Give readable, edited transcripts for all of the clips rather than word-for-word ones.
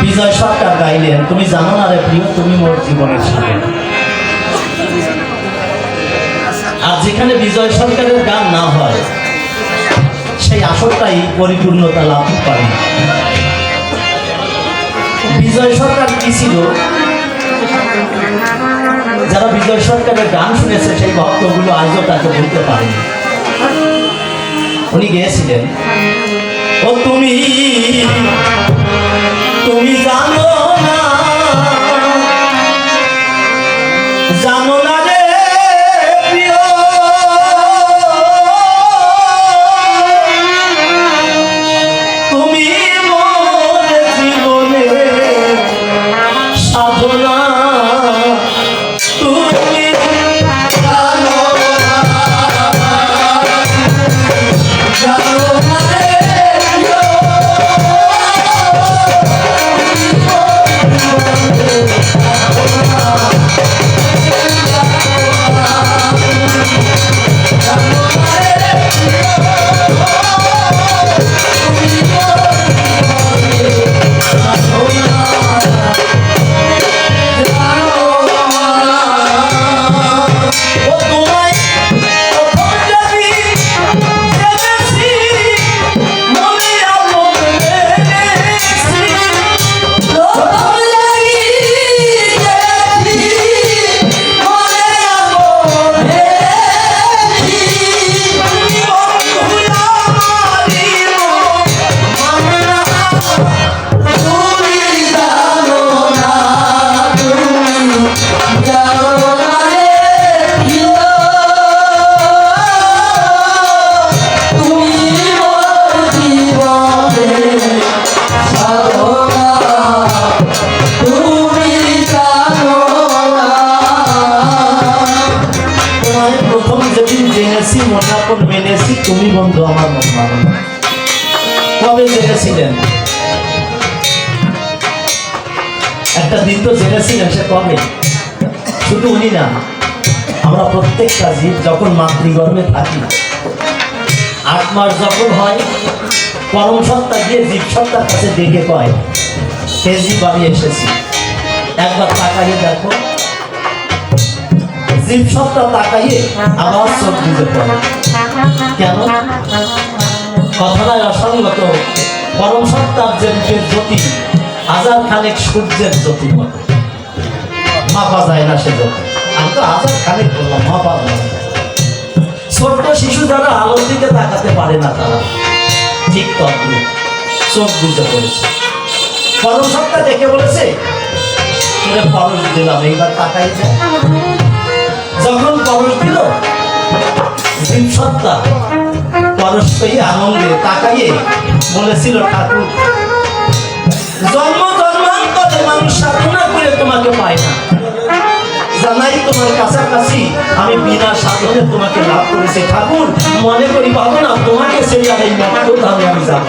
বিজয় সরকার গাইলেন, তুমি জানো না রে প্রিয়, তুমি মোর জীবনের সাথে। আর যেখানে বিজয় সরকারের গান না হয় সেই আসরটাই পরিপূর্ণতা লাভ করে না। বিজয় সরকার কি ছিল? যারা বিজয় সরকারের গান শুনেছে সেই ভক্তগুলো আজও তাকে বলতে পারেনি। উনি গেয়েছিলেন, ও তুমি তুমি জানো না, জানো না রে প্রিয়, তুমি মোর জীবনে সাধনা, তুমি জানো না, জানো না রে প্রিয়, মেনেছি তুমি বন্ধু আমার মন মানো না। কবে জেনেছিলেন? একটা দিন তো জেনেছিলেন, সে কবে? শুধু উনি না, আমরা প্রত্যেকটা জীব যখন মাতৃগর্ভে থাকি, 8 মাস যখন হয়, পরম সত্তা গিয়ে জীব সত্তার কাছে ডেকে কয়, সে জীব আমি এসেছি, একবার তাকাইয়ে দেখো। জীব সত্তা তাকাইয়ে আবার চোখ বুঝে পড়ে। কেন? কথাটাই অসঙ্গত। পরম সত্তার যে জ্যোতি 1000 খানেক সূর্যের জ্যোতির মতো, মাপা যায় না সে জ্যোতি। আমি তো 1000 খানেক বললাম, মাপা যায় না। ছোট্ট শিশু যারা আলোর দিকে তাকাতে পারে না, তারা ঠিক তদ্রুপ চোখ বুঝে পড়েছে। পরম সত্তা দেখে বলেছে, তোরে পরশ দিলাম, এইবার তাকাই যায়। যখন পরশ দিল, জীব সত্তা পরশ পেয়ে আনন্দে তাকাইয়ে বলেছিল, ঠাকুর জন্ম জন্মান্তরে মানুষ সাধনা করে তোমাকে পায় না, জানাই তোমার কাছাকাছি আমি বিনা সাধনে তোমাকে লাভ করেছি। ঠাকুর মনে করি পাবো না তোমাকে সেই আর এই মক্তধামে আমি যাব।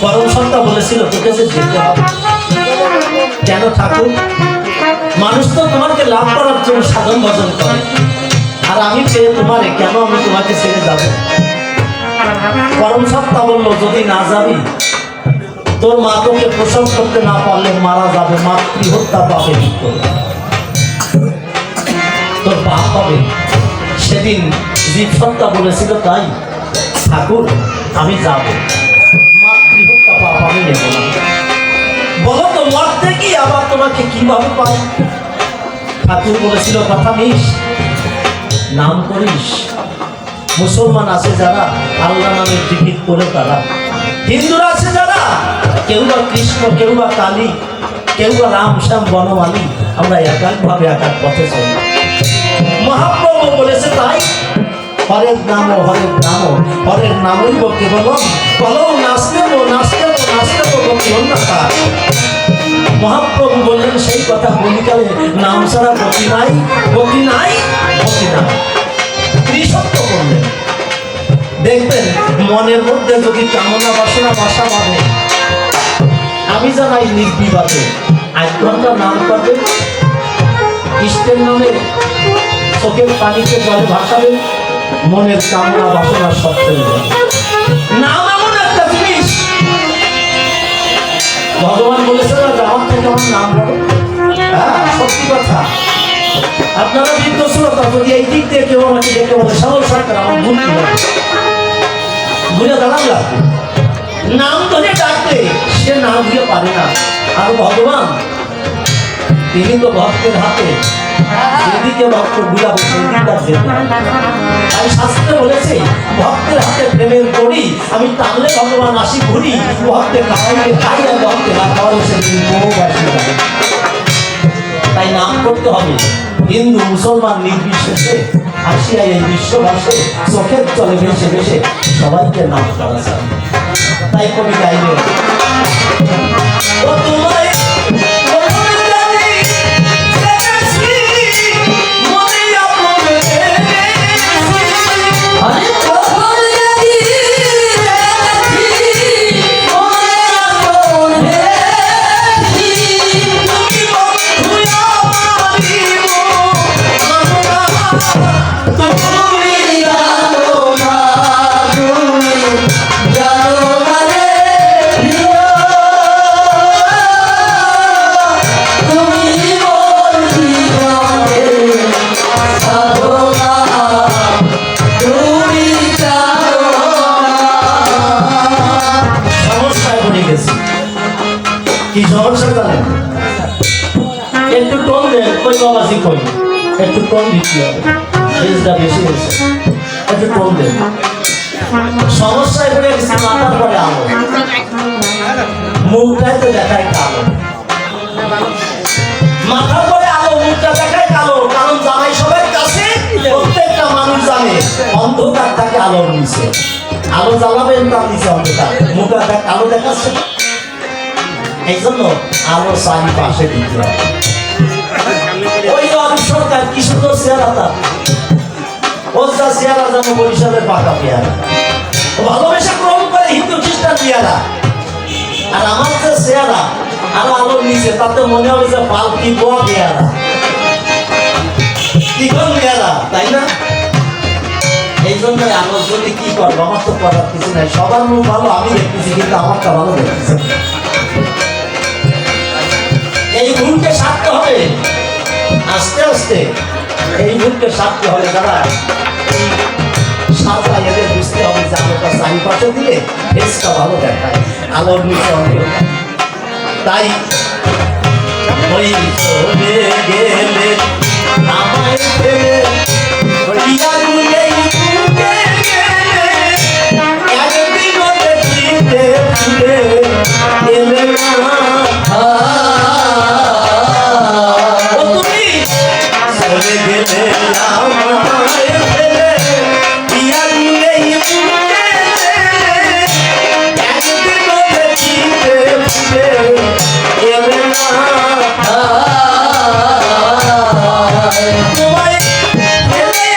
পরম সত্তা বলেছিল, তোকে যে যেতে হবে। কেন ঠাকুর? মানুষ তো তোমাকে লাভ করার জন্য সাধন ভজন করে, আর আমি পেয়ে তোমারে, কেন আমি তোমাকে ছেড়ে যাব? পরম সত্তা বলল, যদি না যাবি, তোর মা তোকে প্রসব করতে না পারলে মারা যাবে, মাতৃহত্যা পাবে, তোর পাপ পাবে। সেদিন জীব সত্তা বলেছিল, তাই ঠাকুর আমি যাব, মাতৃহত্যা পাপ আমি নেব না। বলো তো মরতে কি আবার তোমাকে কিভাবে পাই? ঠাকুর বলেছিল, কথা মিস, নাম করিস। মুসলমান আছে যারা আল্লাহ নামে জিকির করে, তারা হিন্দুরা আছে যারা, কেউ বা কৃষ্ণ, কেউ বা কালী, কেউ বা রাম শ্যাম বনমালী, আমরা একাকভাবে একাক পথে চলি। মহাপ্রভু বলেছে, তাই হরের নাম হরের নাম হরের নামই কেবল বলো, নাচতে নাচতে নাচতে গতি অন্যতা। মহাপ্রভু বললেন সেই কথা, বলিকালে নাম ছাড়া গতি নাই, গতি নাই, গতি নাই। ত্রিসত্য বললেন। দেখবেন মনের মধ্যে যদি কামনা বাসনা বাসা বাঁধে, আমি জানাই নির্বিবাদে 1 ঘন্টা নাম করবে, ইষ্টের নামে চোখের পানিকে জলে ভাসাবে, মনের কামনা বাসনা সব চলে যাবে। নাম এমন একটা জিনিস, ভগবান বলেছে না যে আমার থেকে আমার নাম বলো। হ্যাঁ, সত্যি কথা। আপনারা বৃদ্ধ শ্রোতা যদি এই দিক দিয়ে কেউ আমাকে দেখে বলে শ্যামল সরকার আমার ভুল কি হবে? ঘুরে দাঁড়ান লাগবে, নাম ধরে ডাকলে সে না ঘুরে পারে না। আর ভগবান তিনি তো ভক্তের হাতে, যেদিকে ভক্ত বুলাবে সেদিকে যেতে। তাই শাস্ত্রে বলেছে ভক্তের হাতে প্রেমের করি, আমি টানলে ভগবান আসি ঘুরি, ভক্তের খাওয়াইলে খাই আর ভক্তের না খাওয়ালে সেদিন বহুবাসী যাবে। তাই নাম করতে হবে হিন্দু মুসলমান নির্বিশেষে, আসিয়া এই বিশ্ববাসে চোখের চলে ভেসে ভেসে সবাইকে নাম করা যায়। তাই কবি গাইলেন ও তোমায় কি সমস্যা জানেন? একটু টোন দেন, কই বাবাজি কই, একটু টোন দিতে হবে, বেশটা বেশি হয়েছে, একটু টোন দেন। সমস্যায় পড়ে গেছে, মাথার পরে আলো, মুখটাই তো দেখায় কালো, মাথার পরে আলো, মুখটা দেখায় কালো। কারণ জানাই সবার কাছে, প্রত্যেকটা মানুষ জানে অন্ধকার থাকে আলোর নিচে। আলো জ্বালাবেন তার নিচে অন্ধকার, মুখটা কালো দেখাচ্ছে। এই জন্য আলো চারিপাশে দিতে হবে। ওই অরূপ সরকার কি সুন্দর চেহারা তার, ওর যা চেহারা যেন বরিশালের পাকা পেয়ারা, ভালোবেসে গ্রহণ করে হিন্দু খ্রিস্টান পেয়ারা। আর আমার যে চেহারা আলো আলোর নিচে, তাতে মনে হবে যে পালকি বোয়া পেয়ারা, কি কোন পেয়ারা, তাই না? এই জন্য আলো যদি কি করবো, আমার তো করার কিছু নাই। সবার মুখ ভালো আমি দেখতেছি, কিন্তু আমারটা ভালো দেখতেছি। এই ভুলকে সারতে হবে আস্তে আস্তে, এই ভুলকে সারতে হবে। যারা সাজা এদের বুঝতে হবে যে আলোটা চারিপাশে দিলে ফেসটা ভালো দেখায়, আলোর নিচে অন্ধকার। তাই ওই চলে গেলে আমায় ফেলে প্রিয়া গুলেই বুকে গেলে, একদিনও দেখিতে ফিরে এলে না। চলে গেলে আমায় ফেলে প্রিয়া গুলেই বুকে গেলে, একদিনও দেখিতে ফিরে এলে না। তোমায় ফেলে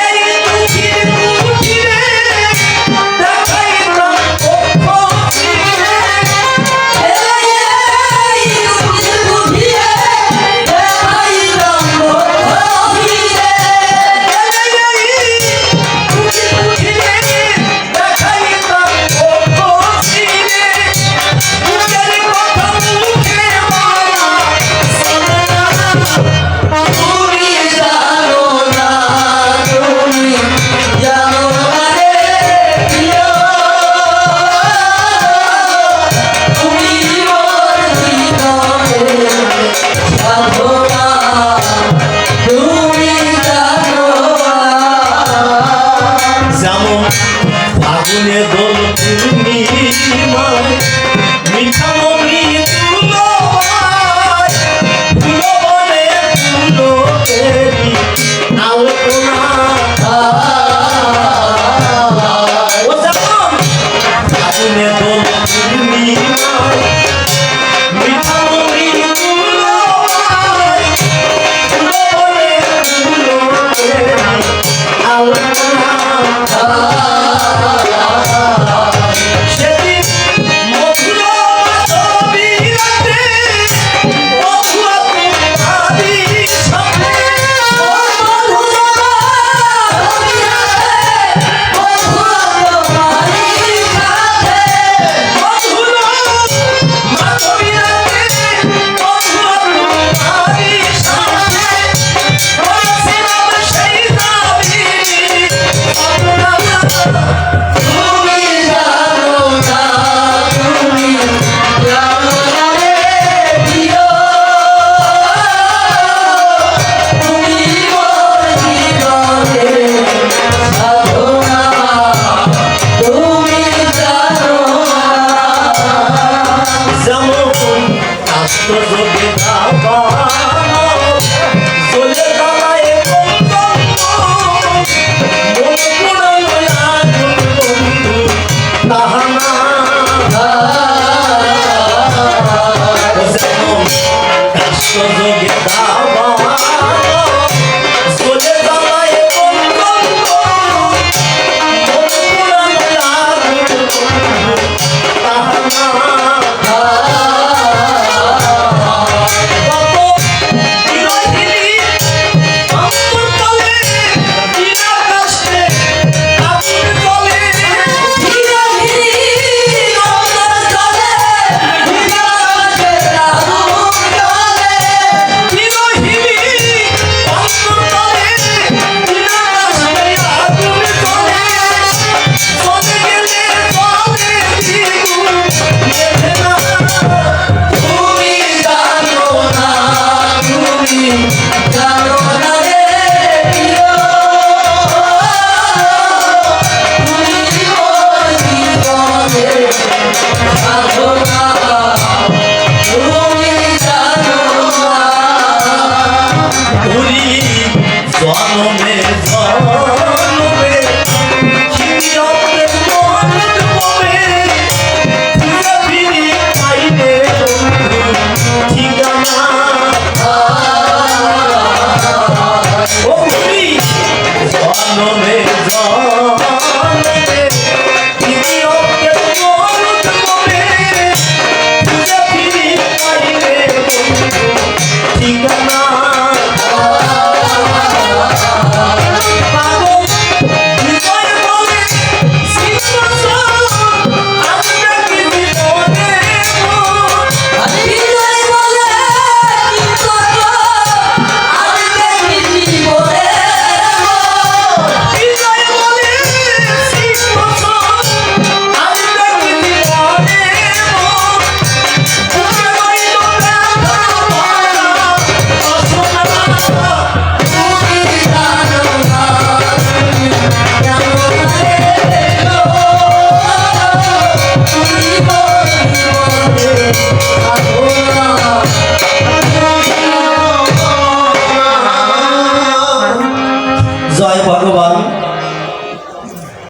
জয় ভগবান।